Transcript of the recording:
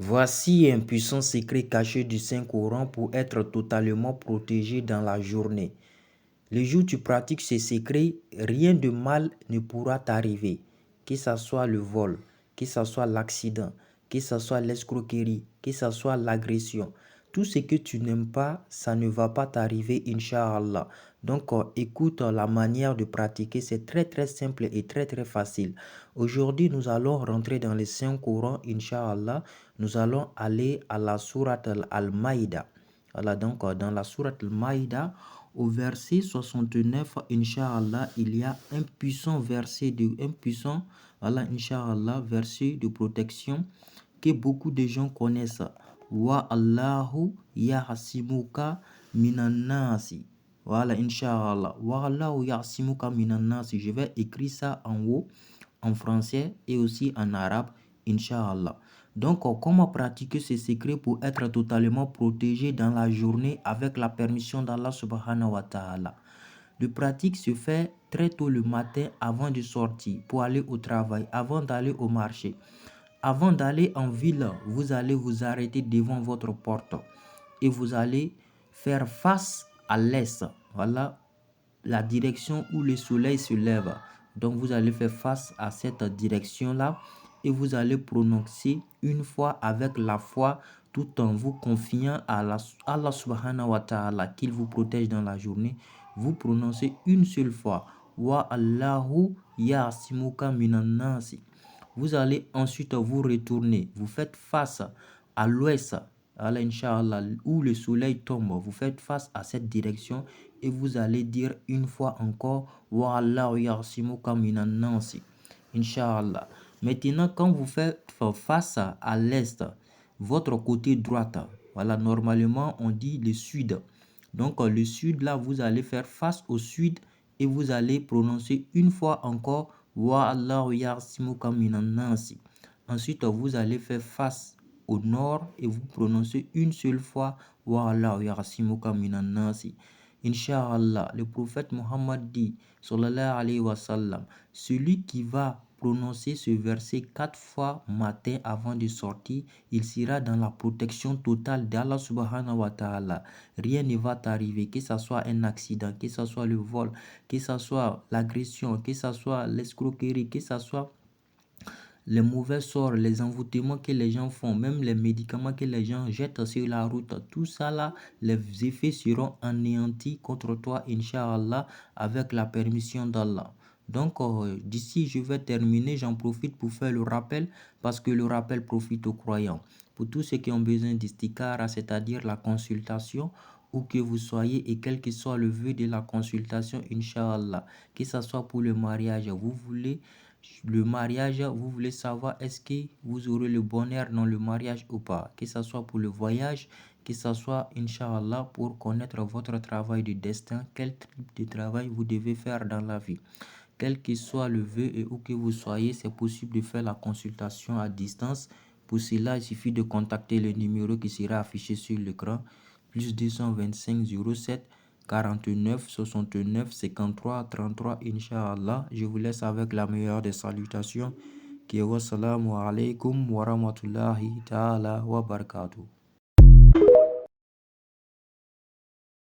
Voici un puissant secret caché du Saint-Coran pour être totalement protégé dans la journée. Le jour où tu pratiques ce secret, rien de mal ne pourra t'arriver, que ce soit le vol, que ce soit l'accident, que ce soit l'escroquerie, que ce soit l'agression. Tout ce que tu n'aimes pas, ça ne va pas t'arriver, Inch'Allah. Donc, écoute la manière de pratiquer, c'est très très simple et très très facile. Aujourd'hui, nous allons rentrer dans le Saint-Coran, Inch'Allah. Nous allons aller à la sourate Al-Maïda. Voilà, donc dans la sourate Al-Maïda, au verset 69, Inch'Allah, il y a un puissant verset voilà, Inch'Allah, verset de protection que beaucoup de gens connaissent. Wa Allahu yahsimuka minan nasi. Voilà, Inch'Allah. Wa Allahu yahsimuka minan nasi. Je vais écrire ça en haut, en français et aussi en arabe, Inch'Allah. Donc, comment pratiquer ce secret pour être totalement protégé dans la journée avec la permission d'Allah subhanahu wa ta'ala. Le pratique se fait très tôt le matin avant de sortir pour aller au travail, avant d'aller au marché. Avant d'aller en ville, vous allez vous arrêter devant votre porte et vous allez faire face à l'est. Voilà la direction où le soleil se lève. Donc vous allez faire face à cette direction-là et vous allez prononcer une fois avec la foi tout en vous confiant à Allah subhanahu wa ta'ala qu'il vous protège dans la journée. Vous prononcez une seule fois Wa Allahu ya'simuka minan nasi. Vous allez ensuite vous retourner. Vous faites face à l'ouest, Allah Inch'Allah, où le soleil tombe. Vous faites face à cette direction et vous allez dire une fois encore Wa Allahu ya'simuka minan nasi. Inch'Allah. Maintenant, quand vous faites face à l'est, votre côté droite, voilà, normalement on dit le sud. Donc le sud, là, vous allez faire face au sud et vous allez prononcer une fois encore Wa Allahu ya'simuka minan nasi. Ensuite, vous allez faire face au nord et vous prononcez une seule fois Wa Allahu ya'simuka minan nasi. Inch'Allah, le prophète Mohammed dit, sallallahu alayhi wa sallam, celui qui va prononcer ce verset 4 fois matin avant de sortir, il sera dans la protection totale d'Allah subhanahu wa ta'ala. Rien ne va t'arriver, que ce soit un accident, que ce soit le vol, que ce soit l'agression, que ce soit l'escroquerie, que ce soit les mauvais sorts, les envoûtements que les gens font, même les médicaments que les gens jettent sur la route, tout ça là, les effets seront anéantis contre toi, Inch'Allah, avec la permission d'Allah. Donc, d'ici, je vais terminer. J'en profite pour faire le rappel parce que le rappel profite aux croyants. Pour tous ceux qui ont besoin d'istikara, c'est-à-dire la consultation, où que vous soyez et quel que soit le vœu de la consultation, Inch'Allah, que ce soit pour le mariage, vous voulez savoir est-ce que vous aurez le bonheur dans le mariage ou pas, que ce soit pour le voyage, que ce soit, Inch'Allah, pour connaître votre travail de destin, quel type de travail vous devez faire dans la vie. Quel que soit le vœu et où que vous soyez, c'est possible de faire la consultation à distance. Pour cela, il suffit de contacter le numéro qui sera affiché sur l'écran, plus 225 07 49 69 53 33, Inch'Allah. Je vous laisse avec la meilleure des salutations. Wassalamu alaikum wa rahmatullahi ta'ala wa barakatuh.